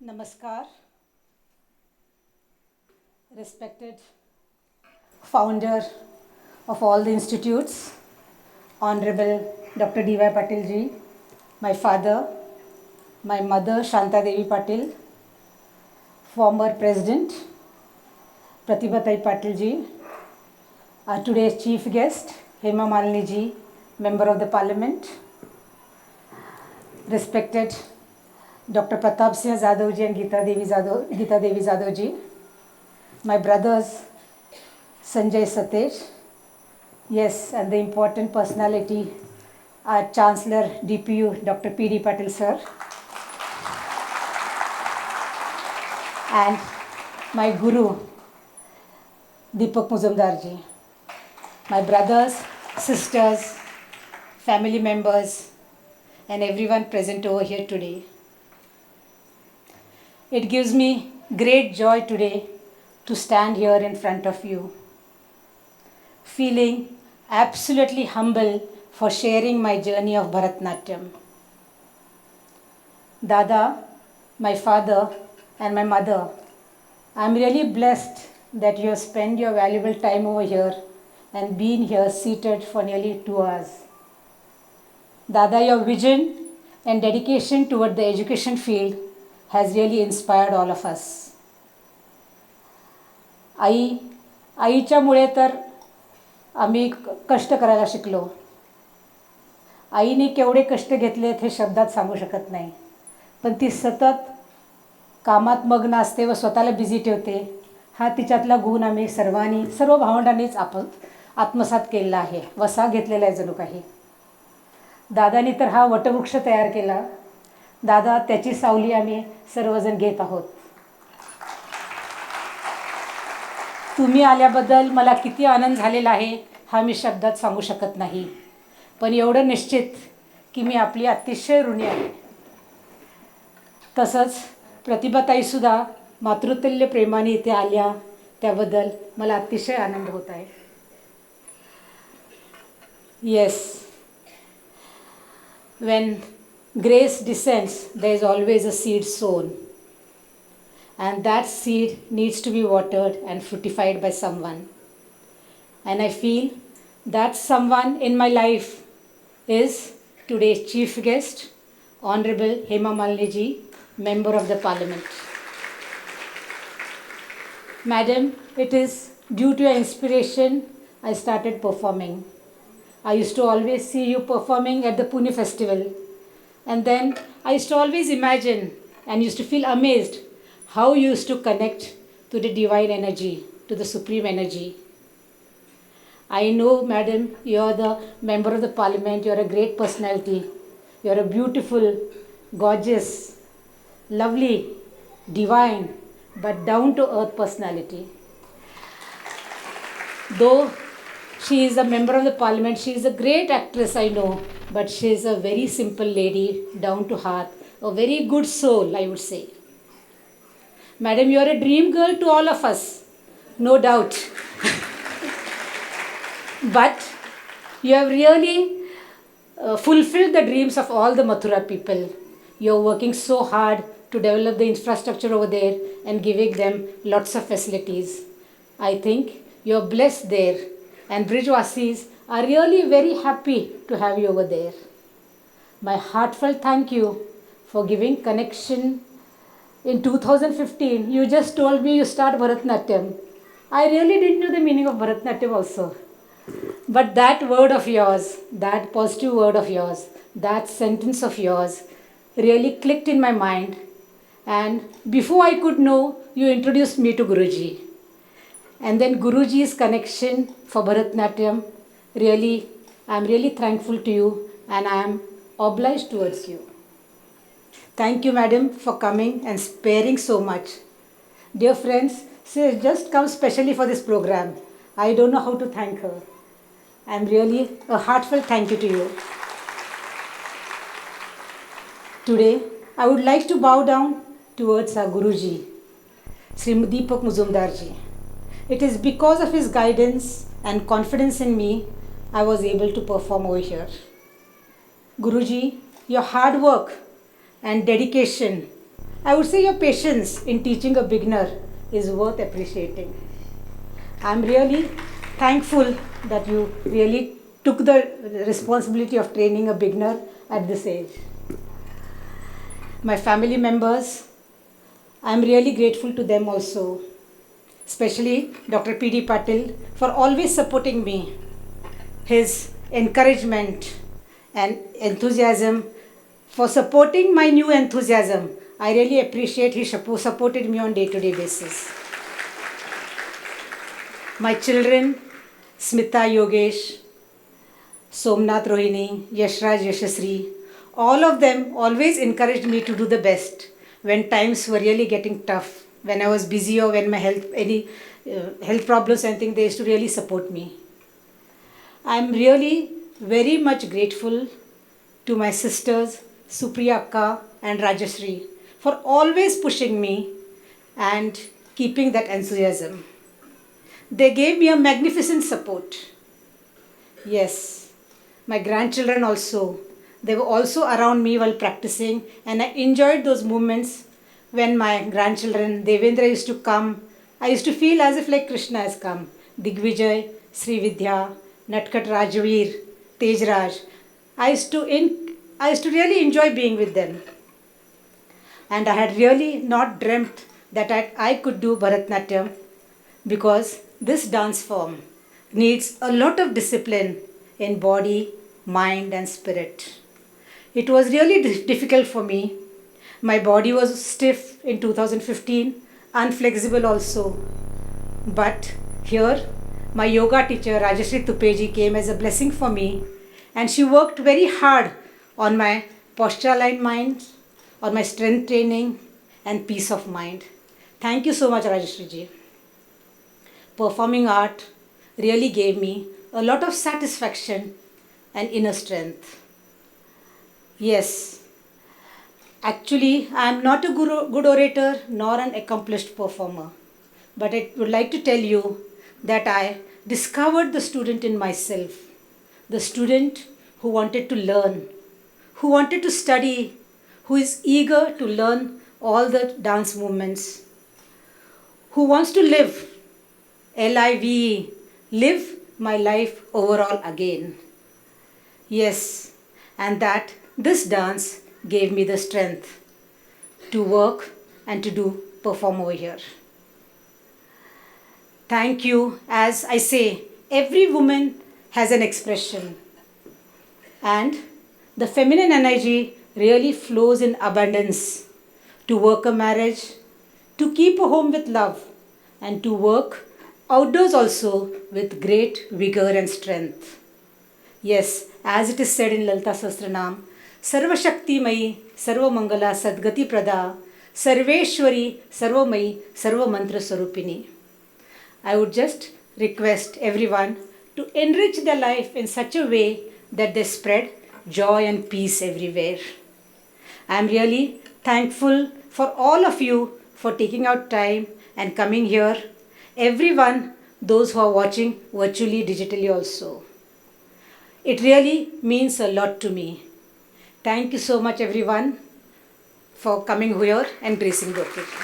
Namaskar, respected founder of all the institutes, Honorable Dr. D.Y. Patil ji, my father, my mother Shanta Devi Patil, former President Pratibha Patil ji, our today's chief guest Hema Malini ji, Member of the Parliament, respected Dr. Pratap Singh Jadhav ji and Geeta Devi Jadhav ji, my brothers Sanjay Satej, yes, and the important personality, our Chancellor DPU Dr. P.D. Patil sir, and my Guru Deepak Muzumdar ji, my brothers, sisters, family members, and everyone present over here today. It gives me great joy today to stand here in front of you, feeling absolutely humble for sharing my journey of Bharatnatyam. Dada, my father, and my mother, I am really blessed that you have spent your valuable time over here and been here seated for nearly 2 hours. Dada, your vision and dedication toward the education field has really inspired all of us. आईच्यामुळे तर आम्ही कष्ट करायला शिकलो. आईने केवढे कष्ट घेतलेत हे शब्दात सांगू शकत नाही, पण ती सतत कामात मग्न असते व स्वतःला बिझी ठेवते. हा तिच्यातला गुण आम्ही सर्व भावंडांनीच आत्मसात केलेला आहे, वसा घेतलेला आहे जणू काही. दादानी तर हा वटवृक्ष तयार केला. दादा, त्याची सावली आम्ही सर्वजण घेत आहोत. तुम्ही आल्याबद्दल मला किती आनंद झालेला आहे हा मी शब्दात सांगू शकत नाही, पण एवढं निश्चित की मी आपली अतिशय ऋणी आहे. तसंच प्रतिभाताईसुद्धा मातृतुल्य प्रेमाने इथे आल्या त्याबद्दल मला अतिशय आनंद होत आहे. Yes, when grace descends, there is always a seed sown, and that seed needs to be watered and fruitified by someone. And I feel that someone in my life is today's chief guest, Honorable Hema Malini ji, Member of the Parliament. Madam, it is due to your inspiration I started performing. I used to always see you performing at the Pune festival, and then I used to always imagine and used to feel amazed how you used to connect to the divine energy, to the supreme energy. I know, madam, you are the member of the parliament, you are a great personality, you are a beautiful, gorgeous, lovely, divine, but down to earth personality. Though she is a member of the parliament, she is a great actress, I know, but she is a very simple lady, down to heart, a very good soul, I would say. Madam, you are a dream girl to all of us, no doubt. But you have really fulfilled the dreams of all the Mathura people. You are working so hard to develop the infrastructure over there and giving them lots of facilities. I think you are blessed there, and Bridgewasis are really very happy to have you over there. My heartfelt thank you for giving connection. In 2015, you just told me you start Bharatnatyam. I really didn't know the meaning of Bharatnatyam also. But that word of yours, that positive word of yours, that sentence of yours really clicked in my mind. And before I could know, you introduced me to Guruji. And then Guruji's connection for Bharatnatyam, really, I am really thankful to you and I am obliged towards you. Thank you, madam, for coming and sparing so much. Dear friends, she has just come specially for this program. I don't know how to thank her. I am really a heartfelt thank you to you. Today, I would like to bow down towards our Guruji, Sri Deepak Muzumdar ji. It is because of his guidance and confidence in me I was able to perform over here. Guruji, your hard work and dedication I would say your patience in teaching a beginner is worth appreciating. I'm really thankful that you really took the responsibility of training a beginner at this age. My family members, I'm really grateful to them also, especially Dr. P.D. Patil for always supporting me. His encouragement and enthusiasm for supporting my new enthusiasm. I really appreciate he supported me on day-to-day basis. My children, Smita Yogesh, Somnath Rohini, Yashraj Yashasri, all of them always encouraged me to do the best when times were really getting tough, when I was busy or when my health problems and things, they used to really support me. I'm really very much grateful to my sisters, Supriya Akka and Rajashri, for always pushing me and keeping that enthusiasm. They gave me a magnificent support. Yes, my grandchildren also. They were also around me while practicing, and I enjoyed those moments when my grandchildren, Devendra, used to come. I used to feel as if like Krishna has come. Digvijay, Sri Vidya, Natkat Rajveer, Tejraj. I used to really enjoy being with them. And I had really not dreamt that I could do Bharatnatyam, because this dance form needs a lot of discipline in body, mind and spirit. It was really difficult for me. My body was stiff in 2015, unflexible also. But here, my yoga teacher Rajashri Tupeji came as a blessing for me, and she worked very hard on my posture aligned mind, on my strength training and peace of mind. Thank you so much, Rajashri ji. Performing art really gave me a lot of satisfaction and inner strength. Yes, actually, I am not a good orator nor an accomplished performer, but I would like to tell you that I discovered the student in myself, the student who wanted to learn, who wanted to study, who is eager to learn all the dance movements, who wants to live, L-I-V-E, live my life overall again. Yes, and that this dance gave me the strength to work and to perform over here. Thank you. As I say, every woman has an expression, and the feminine energy really flows in abundance to work a marriage, to keep a home with love, and to work outdoors also with great vigor and strength. Yes, as it is said in Lalita Sahasranam, Sarva Shakti Mai, Sarva Mangala, Sadgati Prada, Sarveshwari, Sarva Mai, Sarva Mantra Sarupini. I would just request everyone to enrich their life in such a way that they spread joy and peace everywhere. I am really thankful for all of you for taking out time and coming here. Everyone, those who are watching virtually, digitally also. It really means a lot to me. Thank you so much everyone for coming here and gracing the occasion.